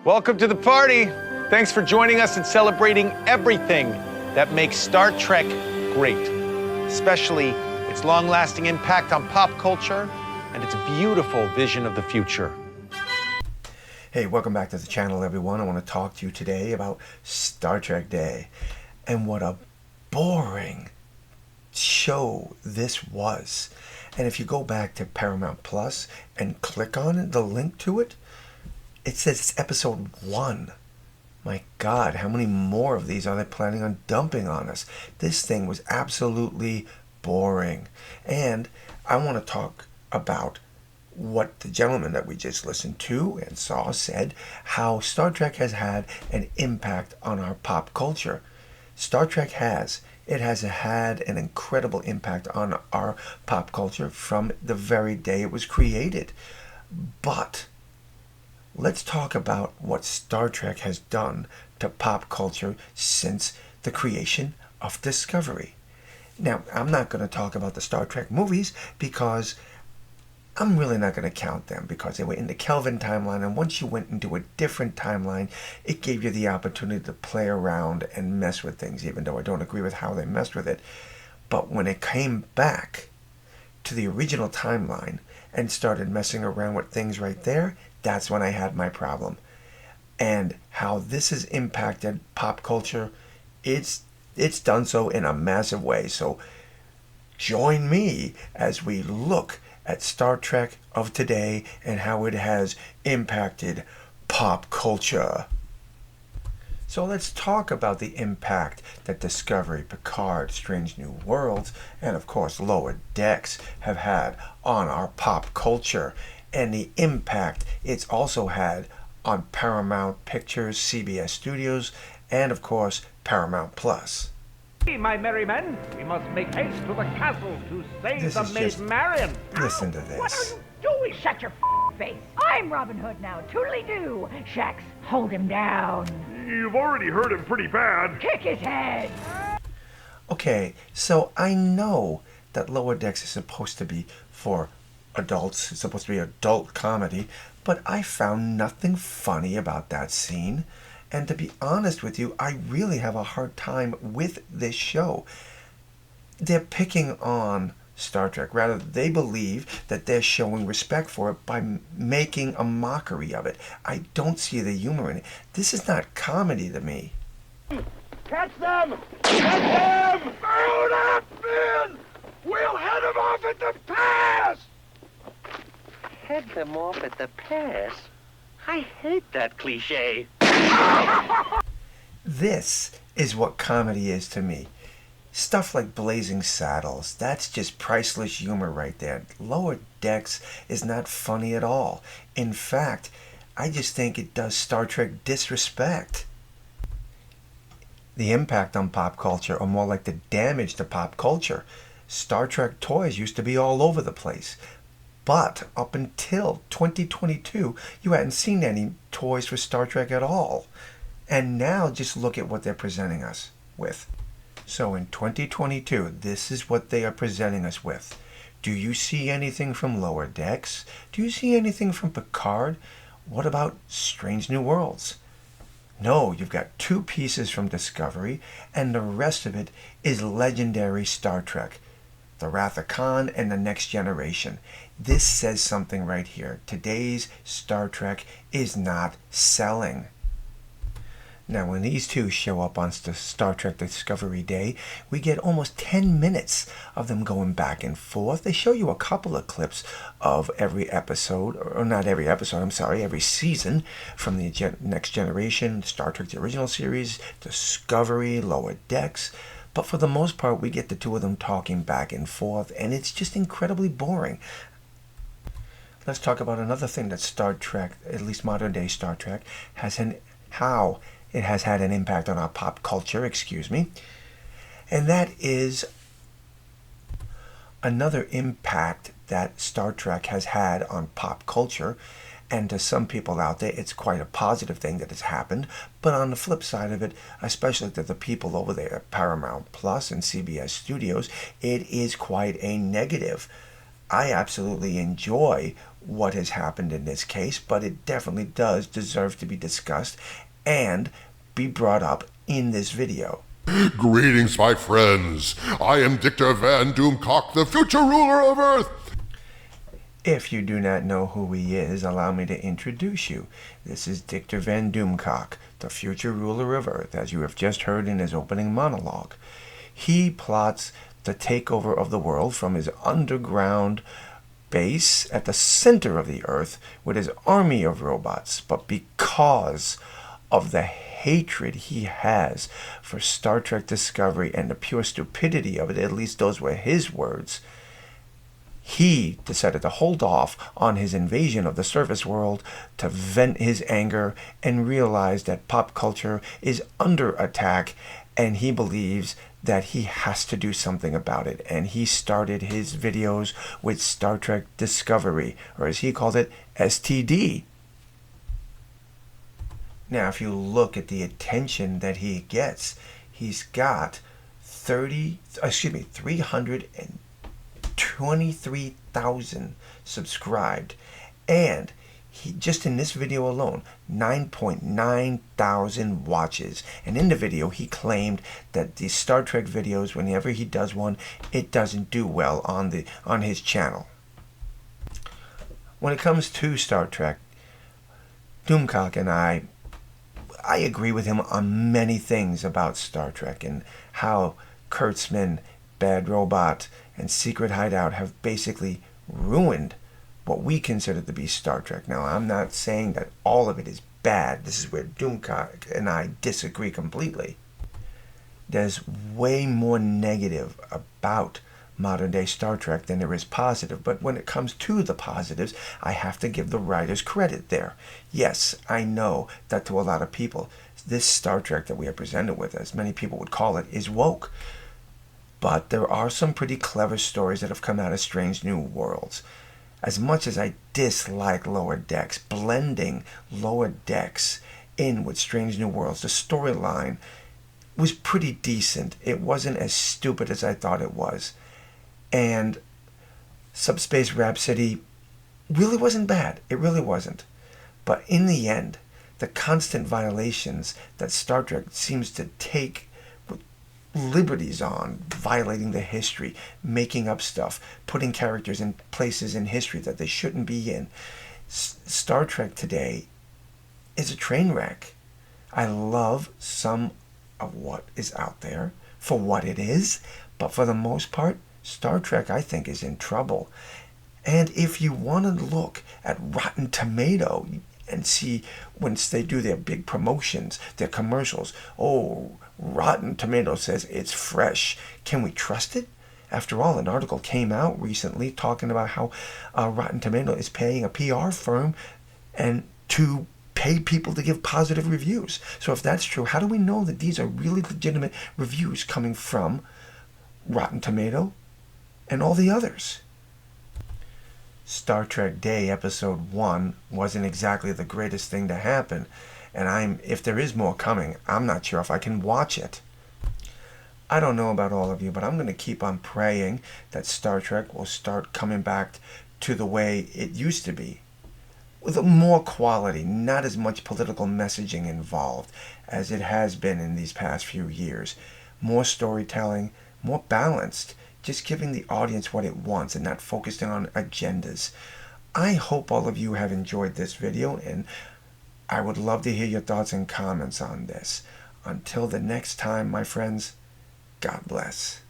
Welcome to the party. Thanks for joining us and celebrating everything that makes Star Trek great, especially its long-lasting impact on pop culture and its beautiful vision of the future. Hey, welcome back to the channel, everyone. I want to talk to you today about Star Trek Day and what a boring show this was. And if you go back to Paramount Plus and click on it, the link to it, it says it's episode 1. My God, how many more of these are they planning on dumping on us? This thing was absolutely boring. And I want to talk about what the gentleman that we just listened to and saw said, how Star Trek has had an impact on our pop culture. Star Trek has had an incredible impact on our pop culture from the very day it was created. But let's talk about what Star Trek has done to pop culture since the creation of Discovery. Now, I'm not going to talk about the Star Trek movies because I'm really not going to count them, because they were in the Kelvin timeline, and once you went into a different timeline, it gave you the opportunity to play around and mess with things, even though I don't agree with how they messed with it. But when it came back to the original timeline and started messing around with things right there, that's when I had my problem. And how this has impacted pop culture, it's done so in a massive way. So join me as we look at Star Trek of today and how it has impacted pop culture. So let's talk about the impact that Discovery, Picard, Strange New Worlds, and of course Lower Decks have had on our pop culture, and the impact it's also had on Paramount Pictures, CBS Studios, and of course Paramount Plus. My merry men, we must make haste to the castle to save This the is Maid just- Marian. Listen to What are this. you doing? Shut your face. I'm Robin Hood now. Toodly-doo. Shax, hold him down. You've already hurt him pretty bad. Kick his head. Okay, so I know that Lower Decks is supposed to be for adults. It's supposed to be adult comedy, but I found nothing funny about that scene. And to be honest with you, I really have a hard time with this show. They're picking on Star Trek. Rather, they believe that they're showing respect for it by making a mockery of it. I don't see the humor in it. This is not comedy to me. Catch them! Catch them! Load up, Finn! We'll head them off at the pass! Head them off at the pass? I hate that cliche. This is what comedy is to me. Stuff like Blazing Saddles, that's just priceless humor right there. Lower Decks is not funny at all. In fact, I just think it does Star Trek disrespect. The impact on pop culture, or more like the damage to pop culture. Star Trek toys used to be all over the place. But up until 2022, you hadn't seen any toys for Star Trek at all. And now just look at what they're presenting us with. So in 2022, this is what they are presenting us with. Do you see anything from Lower Decks? Do you see anything from Picard? What about Strange New Worlds? No, you've got 2 pieces from Discovery, and the rest of it is legendary Star Trek. The Wrath of Khan and the Next Generation. This says something right here. Today's Star Trek is not selling. Now, when these two show up on Star Trek Discovery Day, we get almost 10 minutes of them going back and forth. They show you a couple of clips of every episode, or not every episode, I'm sorry, every season from the Next Generation, Star Trek the original series, Discovery, Lower Decks. But for the most part, we get the two of them talking back and forth, and it's just incredibly boring. Let's talk about another thing that Star Trek, at least modern day Star Trek, how it has had an impact on our pop culture, and that is another impact that Star Trek has had on pop culture. And to some people out there, it's quite a positive thing that has happened. But on the flip side of it, especially to the people over there at Paramount Plus and CBS Studios, it is quite a negative. I absolutely enjoy what has happened in this case, but it definitely does deserve to be discussed and be brought up in this video. Greetings, my friends. I am Dictor Van Doomcock, the future ruler of Earth. If you do not know who he is, allow me to introduce you. This is Dictor Van Doomcock, the future ruler of Earth, as you have just heard in his opening monologue. He plots the takeover of the world from his underground base at the center of the Earth with his army of robots. But because of the hatred he has for Star Trek Discovery and the pure stupidity of it, at least those were his words, he decided to hold off on his invasion of the surface world to vent his anger and realize that pop culture is under attack, and he believes that he has to do something about it. And he started his videos with Star Trek Discovery, or as he called it, STD. Now, if you look at the attention that he gets, he's got 323,000 subscribed, and he just in this video alone 9.9 thousand watches. And in the video he claimed that the Star Trek videos, whenever he does one, it doesn't do well on his channel. When it comes to Star Trek, Doomcock and I agree with him on many things about Star Trek and how Kurtzman, Bad Robot, and Secret Hideout have basically ruined what we consider to be Star Trek. Now, I'm not saying that all of it is bad. This is where Doomcock and I disagree completely. There's way more negative about modern day Star Trek than there is positive, but when it comes to the positives, I have to give the writers credit there. Yes, I know that to a lot of people, this Star Trek that we are presented with, as many people would call it, is woke. But there are some pretty clever stories that have come out of Strange New Worlds. As much as I dislike Lower Decks, blending Lower Decks in with Strange New Worlds, the storyline was pretty decent. It wasn't as stupid as I thought it was. And Subspace Rhapsody really wasn't bad. It really wasn't. But in the end, the constant violations that Star Trek seems to take liberties on, violating the history, making up stuff, putting characters in places in history that they shouldn't be in. Star Trek today is a train wreck. I love some of what is out there for what it is, but for the most part, Star Trek, I think, is in trouble. And if you want to look at Rotten Tomato and see once they do their big promotions, their commercials, oh, Rotten Tomato says it's fresh. Can we trust it? After all, an article came out recently talking about how Rotten Tomato is paying a PR firm and to pay people to give positive reviews. So if that's true, how do we know that these are really legitimate reviews coming from Rotten Tomato and all the others? Star Trek Day Episode 1 wasn't exactly the greatest thing to happen, and if there is more coming, I'm not sure if I can watch it. I don't know about all of you, but I'm going to keep on praying that Star Trek will start coming back to the way it used to be, with more quality, not as much political messaging involved as it has been in these past few years. More storytelling, more balanced, just giving the audience what it wants and not focusing on agendas. I hope all of you have enjoyed this video, and I would love to hear your thoughts and comments on this. Until the next time, my friends, God bless.